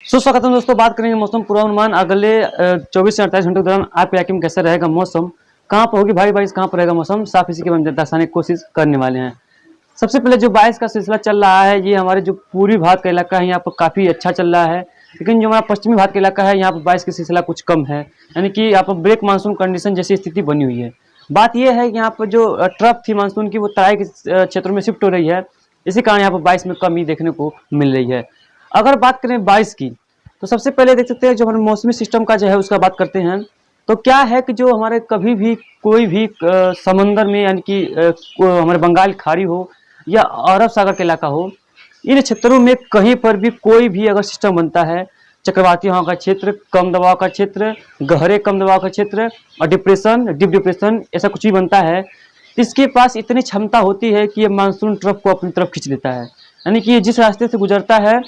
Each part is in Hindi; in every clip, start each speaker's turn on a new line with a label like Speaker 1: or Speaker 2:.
Speaker 1: सुस्वागत है दोस्तों। बात करेंगे मौसम पूर्वानुमान अगले 24 से 48 घंटों के दौरान आपके इलाके में कैसा रहेगा मौसम, कहाँ पर होगी भारी बारिश, कहाँ पर रहेगा मौसम साफ, इसी के बारे में दर्शाने की कोशिश करने वाले हैं। सबसे पहले जो बारिश का सिलसिला चल रहा है, ये हमारे जो पूर्वी भारत का इलाका है यहाँ पर काफ़ी अच्छा चल रहा है, लेकिन जो हमारा पश्चिमी भारत का इलाका है यहाँ पर बारिश का सिलसिला कुछ कम है, यानी कि यहाँ पर ब्रेक मानसून कंडीशन जैसी स्थिति बनी हुई है। बात यह है कि यहाँ पर जो ट्रफ थी मानसून की, वो तराई के क्षेत्रों में शिफ्ट हो रही है, इसी कारण यहाँ पर बारिश में कमी देखने को मिल रही है। अगर बात करें बारिश की, तो सबसे पहले देख सकते हैं जो हमारे मौसमी सिस्टम का जो है उसका बात करते हैं। तो क्या है कि जो हमारे कभी भी कोई भी समंदर में, यानी कि हमारे बंगाल खाड़ी हो या अरब सागर का इलाका हो, इन क्षेत्रों में कहीं पर भी कोई भी अगर सिस्टम बनता है, चक्रवाती हवा का क्षेत्र, कम दबाव का क्षेत्र, गहरे कम दबाव का क्षेत्र और डिप्रेशन, डीप डिप्रेशन, ऐसा कुछ भी बनता है, इसके पास इतनी क्षमता होती है कि ये मानसून ट्रफ को अपनी तरफ खींच लेता है। यानी कि जिस रास्ते से गुजरता है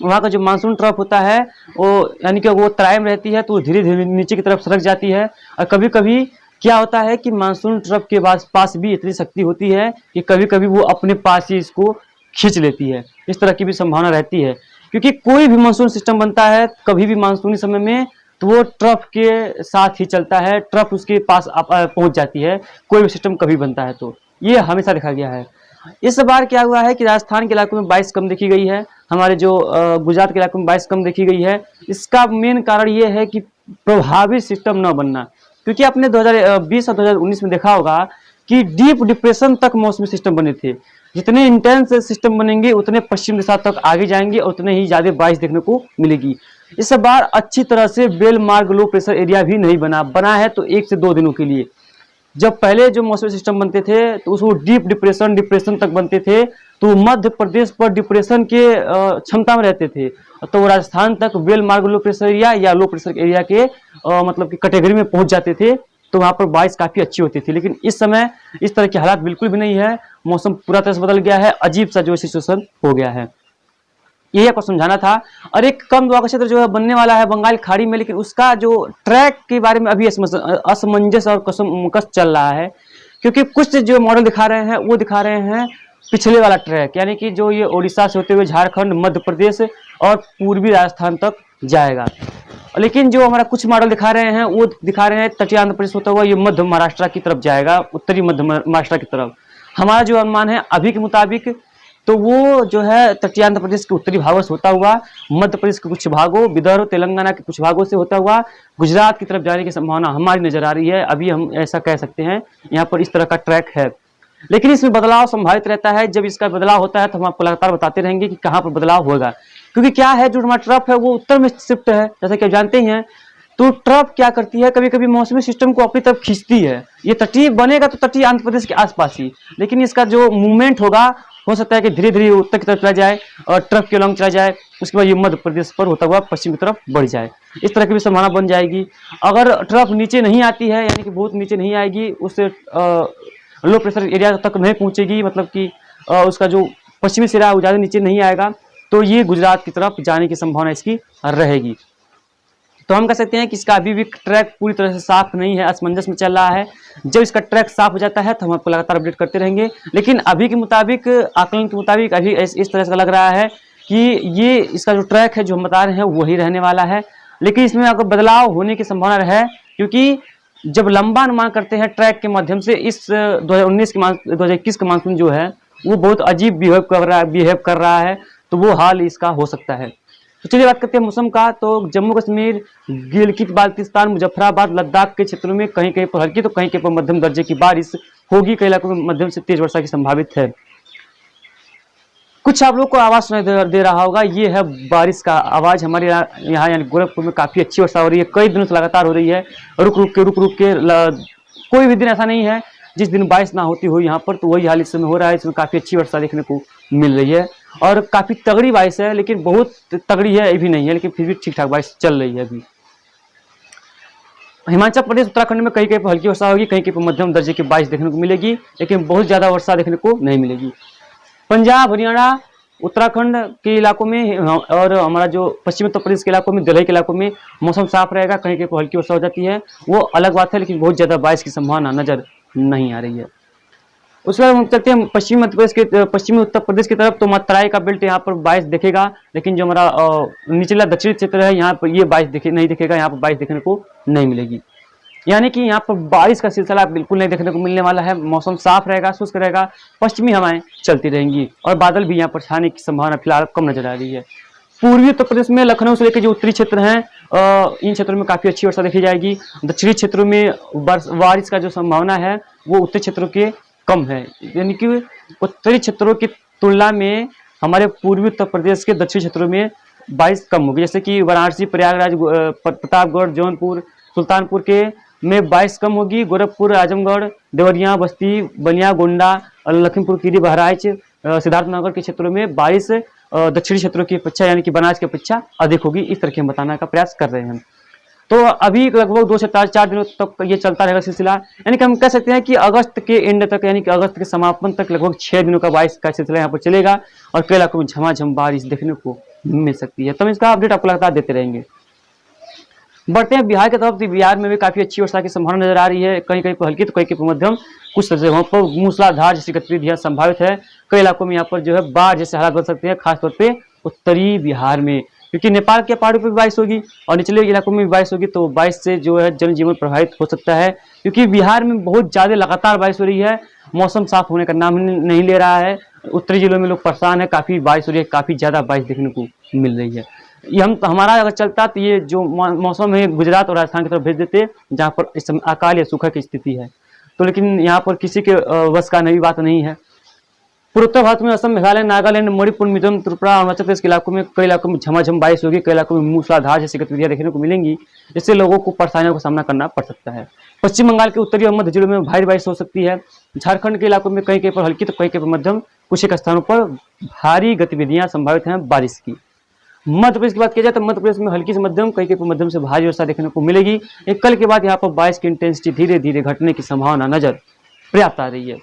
Speaker 1: वहाँ का जो मानसून ट्रफ होता है वो, यानी कि वो तराई में रहती है तो धीरे धीरे नीचे की तरफ सरक जाती है। और कभी कभी क्या होता है कि मानसून ट्रफ के पास भी इतनी शक्ति होती है कि कभी कभी वो अपने पास ही इसको खींच लेती है। इस तरह की भी संभावना रहती है, क्योंकि कोई भी मानसून सिस्टम बनता है कभी भी मानसूनी समय में तो वो ट्रफ के साथ ही चलता है, ट्रफ उसके पास पहुँच जाती है। कोई भी सिस्टम कभी बनता है तो ये हमेशा देखा गया है। इस बार क्या हुआ है कि राजस्थान के इलाकों में बारिश कम देखी गई है, हमारे जो गुजरात के इलाकों में बारिश कम देखी गई है। इसका मेन कारण ये है कि प्रभावी सिस्टम न बनना, क्योंकि आपने 2020 और 2019 में देखा होगा कि डीप डिप्रेशन तक मौसमी सिस्टम बने थे। जितने इंटेंस सिस्टम बनेंगे उतने पश्चिम दिशा तक आगे जाएंगे और उतने ही ज्यादा बारिश देखने को मिलेगी। इस बार अच्छी तरह से बेल मार्ग लो प्रेशर एरिया भी नहीं बना है तो 1 से 2 दिनों के लिए। जब पहले जो मौसमी सिस्टम बनते थे तो उसको डीप डिप्रेशन तक बनते थे, तो मध्य प्रदेश पर डिप्रेशन के क्षमता में रहते थे, तो वो राजस्थान तक बेल मार्ग लो प्रेशर एरिया या लो प्रेशर एरिया के मतलब कि कैटेगरी में पहुंच जाते थे, तो वहां पर बारिश काफी अच्छी होती थी। लेकिन इस समय इस तरह के हालात बिल्कुल भी नहीं है, मौसम पूरा तरह से बदल गया है, अजीब सा जो सिचुएशन हो गया है। यही आपको समझाना था। और एक कम दबाव का क्षेत्र जो है बनने वाला है बंगाल खाड़ी में, लेकिन उसका जो ट्रैक के बारे में अभी असमंजस और कसमकस चल रहा है, क्योंकि कुछ जो मॉडल दिखा रहे हैं वो दिखा रहे हैं पिछले वाला ट्रैक, यानी कि जो ये उड़ीसा से होते हुए झारखंड, मध्य प्रदेश और पूर्वी राजस्थान तक जाएगा। लेकिन जो हमारा कुछ मॉडल दिखा रहे हैं वो दिखा रहे हैं तटीय आंध्र प्रदेश होता हुआ ये मध्य महाराष्ट्र की तरफ जाएगा, उत्तरी मध्य महाराष्ट्र की तरफ। हमारा जो अनुमान है अभी के मुताबिक तो वो जो है तटीय आंध्र प्रदेश के उत्तरी भागों से होता हुआ, मध्य प्रदेश के कुछ भागों, विदर्भ तेलंगाना के कुछ भागों से होता हुआ गुजरात की तरफ जाने की संभावना हमारी नजर आ रही है। अभी हम ऐसा कह सकते हैं यहाँ पर इस तरह का ट्रैक है, लेकिन इसमें बदलाव संभावित रहता है। जब इसका बदलाव होता है तो हम आपको लगातार बताते रहेंगे कि कहाँ पर बदलाव होगा, क्योंकि क्या है जो हमारा ट्रफ है वो उत्तर में शिफ्ट है, जैसा कि आप जानते ही हैं। तो ट्रफ क्या करती है, कभी कभी मौसमी सिस्टम को अपनी तरफ खींचती है। ये तटीय बनेगा तो तटीय आंध्र प्रदेश के आसपास ही, लेकिन इसका जो मूवमेंट होगा हो सकता है कि धीरे धीरे उत्तर की तरफ चला जाए और ट्रफ के लॉन्ग चला जाए, उसके बाद ये मध्य प्रदेश पर होता हुआ पश्चिम की तरफ बढ़ जाए। इस तरह की भी संभावना बन जाएगी। अगर ट्रफ नीचे नहीं आती है, यानी कि बहुत नीचे नहीं आएगी, उससे लो प्रेशर एरिया तक नहीं पहुंचेगी, मतलब कि उसका जो पश्चिमी सिरा है वो ज़्यादा नीचे नहीं आएगा, तो ये गुजरात की तरफ जाने की संभावना इसकी रहेगी। तो हम कह सकते हैं कि इसका अभी भी ट्रैक पूरी तरह से साफ नहीं है, असमंजस में चल रहा है। जब इसका ट्रैक साफ हो जाता है तो हम आपको लगातार अपडेट करते रहेंगे। लेकिन अभी के मुताबिक, आकलन के मुताबिक अभी इस तरह से लग रहा है कि ये इसका जो ट्रैक है जो हम बता रहे हैं वही रहने वाला है। लेकिन इसमें अगर बदलाव होने की संभावना है, क्योंकि जब लंबा अनुमान करते हैं ट्रैक के माध्यम से, इस 2021 का मानसून जो है वो बहुत अजीब बिहेव कर रहा है, तो वो हाल इसका हो सकता है। तो चलिए बात करते हैं मौसम का। तो जम्मू कश्मीर, गिलगित बाल्टिस्तान, मुजफ्फराबाद, लद्दाख के क्षेत्रों में कहीं कहीं पर हल्की तो कहीं कहीं पर मध्यम दर्जे की बारिश होगी, कई इलाकों में मध्यम से तेज वर्षा की संभावित है। कुछ आप लोग को आवाज सुनाई दे रहा होगा, ये है बारिश का आवाज। हमारे यहाँ यानी गोरखपुर में काफी अच्छी वर्षा हो रही है, कई दिनों से लगातार हो रही है, रुक रुक के कोई भी दिन ऐसा नहीं है जिस दिन बारिश ना होती हो यहाँ पर। तो वही हाल इस समय हो रहा है, इसमें काफी अच्छी वर्षा देखने को मिल रही है और काफी तगड़ी बारिश है, लेकिन बहुत तगड़ी है ये भी नहीं है, लेकिन फिर भी ठीक ठाक बारिश चल रही है अभी। हिमाचल प्रदेश, उत्तराखंड में कहीं कहीं पर हल्की वर्षा होगी, कहीं कहीं पर मध्यम दर्जे की बारिश देखने को मिलेगी, लेकिन बहुत ज्यादा वर्षा देखने को नहीं मिलेगी। पंजाब, हरियाणा, उत्तराखंड के इलाकों में और हमारा जो पश्चिमी उत्तर प्रदेश के इलाकों में, दिल्ली के इलाकों में मौसम साफ रहेगा, कहीं कहीं पर हल्की वर्षा हो जाती है, वो अलग बात है, लेकिन बहुत ज्यादा बारिश की संभावना नजर नहीं आ रही है। उसके बाद हम चलते हैं पश्चिमी मध्य प्रदेश के पश्चिमी उत्तर प्रदेश की तरफ। तो तराई का बेल्ट यहाँ पर बारिश दिखेगा, लेकिन जो हमारा निचला दक्षिणी क्षेत्र है यहाँ पर ये बारिश नहीं दिखेगा, यहाँ पर बारिश देखने को नहीं मिलेगी। यानी कि यहाँ पर बारिश का सिलसिला बिल्कुल नहीं देखने को मिलने वाला है। मौसम साफ रहेगा, शुष्क रहेगा, पश्चिमी हवाएं चलती रहेंगी और बादल भी यहाँ पर छाने की संभावना फिलहाल कम नजर आ रही है। पूर्वी उत्तर प्रदेश में लखनऊ से लेकर जो उत्तरी क्षेत्र हैं इन क्षेत्रों में काफी अच्छी वर्षा देखी जाएगी। दक्षिणी क्षेत्रों में बारिश का जो संभावना है वो उत्तरी क्षेत्रों के कम है, यानी कि उत्तरी क्षेत्रों की तुलना में हमारे पूर्वी उत्तर प्रदेश के दक्षिणी क्षेत्रों में बारिश कम होगी। जैसे कि वाराणसी, प्रयागराज, प्रतापगढ़, जौनपुर, सुल्तानपुर के में बारिश कम होगी। गोरखपुर, आजमगढ़, देवरिया, बस्ती, बलिया, गोंडा, लखीमपुर खीरी, बहराइच, सिद्धार्थनगर के क्षेत्रों में बारिश दक्षिणी क्षेत्रों की अपेक्षा यानी कि बनारस की अपेक्षा अधिक होगी। इस तरह के हम बताने का प्रयास कर रहे हैं। तो अभी लगभग 2 से 4 दिनों तक ये चलता रहेगा सिलसिला, यानी कि हम कह सकते हैं कि अगस्त के एंड तक यानी कि अगस्त के समापन तक लगभग 6 दिनों का बारिश का सिलसिला यहाँ पर चलेगा और कई इलाकों में झमाझम बारिश देखने को मिल सकती है। तो हम इसका अपडेट आपको लगातार देते रहेंगे। बढ़ते हैं बिहार की तरफ। बिहार में भी काफी अच्छी वर्षा की संभावना नजर आ रही है, कहीं कहीं पर हल्की तो कहीं कहीं पर मध्यम, कुछ जगहों पर मूसलाधार जैसी गतिविधियां संभावित है। कई इलाकों में यहाँ पर जो है बाढ़ जैसे हालात बन सकते हैं, खासतौर पे उत्तरी बिहार में, क्योंकि नेपाल के पहाड़ों पर भी बारिश होगी और निचले इलाकों में भी बारिश होगी। तो बारिश से जो है जनजीवन प्रभावित हो सकता है, क्योंकि बिहार में बहुत ज्यादा लगातार बारिश हो रही है, मौसम साफ होने का नाम नहीं ले रहा है। उत्तरी जिलों में लोग परेशान है, काफी बारिश हो रही है, काफी ज्यादा बारिश देखने को मिल रही है। ये हमारा अगर चलता तो ये जो मौसम है गुजरात और राजस्थान की तरफ भेज देते, जहाँ पर इस समय अकाल या सूखा की स्थिति है। तो लेकिन यहाँ पर किसी के वश का नई बात नहीं है। पूर्वोत्तर भारत में असम, मेघालय, नागालैंड, मणिपुर, मिजोरम, त्रिपुरा, अरुणाचल प्रदेश के इलाकों में कई इलाकों में झमाझम बारिश होगी, कई इलाकों में मूसलाधार जैसी गतिविधियां देखने को मिलेंगी, जिससे लोगों को परेशानियों का सामना करना पड़ सकता है। पश्चिम बंगाल के उत्तरी और मध्य जिलों में भारी बारिश हो सकती है। झारखंड के इलाकों में कहीं कहीं पर हल्की तो कहीं कहीं पर मध्यम, कुछ एक स्थानों पर भारी गतिविधियां संभावित हैं बारिश की। मध्य प्रदेश की बात की जाए तो मध्य प्रदेश में हल्की से मध्यम, कहीं कहीं पर मध्यम से भारी वर्षा देखने को मिलेगी। एक कल के बाद यहाँ पर बारिश की इंटेंसिटी धीरे धीरे घटने की संभावना नजर पर्याप्त आ रही है।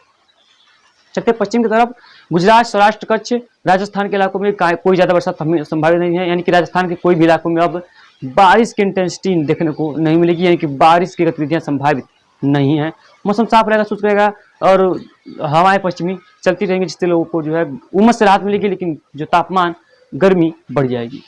Speaker 1: चलते पश्चिम की तरफ, गुजरात, सौराष्ट्र, कच्छ, राजस्थान के इलाकों में कोई ज्यादा वर्षा संभावित नहीं है, यानी कि राजस्थान के कोई भी इलाकों में अब बारिश की इंटेंसिटी देखने को नहीं मिलेगी, यानी कि बारिश की गतिविधियां संभावित नहीं है। मौसम साफ रहेगा, शुष्क रहेगा और हवाएं पश्चिमी चलती रहेंगी, जिससे लोगों को जो है उमस से राहत मिलेगी, लेकिन जो तापमान गर्मी बढ़ जाएगी।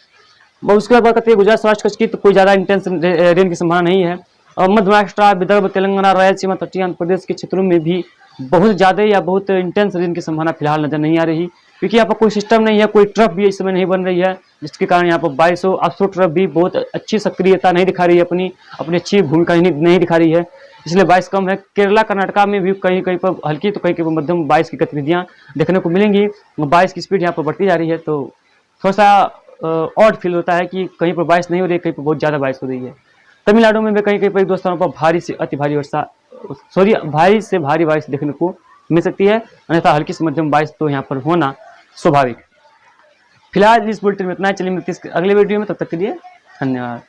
Speaker 1: उसके बाद करते हैं गुजरात, सौराष्ट्र, कच्छ की, तो कोई ज्यादा इंटेंस रेन की संभावना नहीं है। और मध्य महाराष्ट्र, विदर्भ, तेलंगाना, रायलसीमा, तटीय आंध्र प्रदेश के क्षेत्रों में भी बहुत ज्यादा या बहुत इंटेंस रेन की संभावना फिलहाल नजर नहीं आ रही, क्योंकि यहाँ पर कोई सिस्टम नहीं है, कोई ट्रफ भी इस समय नहीं बन रही है, जिसके कारण यहाँ पर 2200 अफसोर ट्रफ भी बहुत अच्छी सक्रियता नहीं दिखा रही है, अपनी अच्छी भूमिका नहीं दिखा रही है, इसलिए बारिश कम है। केरला, कर्नाटका में भी कहीं कहीं पर हल्की तो कहीं कहीं पर मध्यम बारिश की गतिविधियां देखने को मिलेंगी। बारिश की स्पीड यहाँ पर बढ़ती जा रही है, तो थोड़ा सा ऑड फील होता है कि कहीं पर बारिश नहीं हो रही है, कहीं पर बहुत ज्यादा बारिश हो रही है। तमिलनाडु में भी कहीं कहीं पर एक दो स्थानों पर भारी से अति भारी वर्षा, भारी से भारी बारिश देखने को मिल सकती है, अन्यथा हल्की से मध्यम बारिश तो यहाँ पर होना स्वाभाविक। फिलहाल इस बुलेटिन में इतना ही, चलिए मिलते हैं अगले वीडियो में, तब तक के लिए धन्यवाद।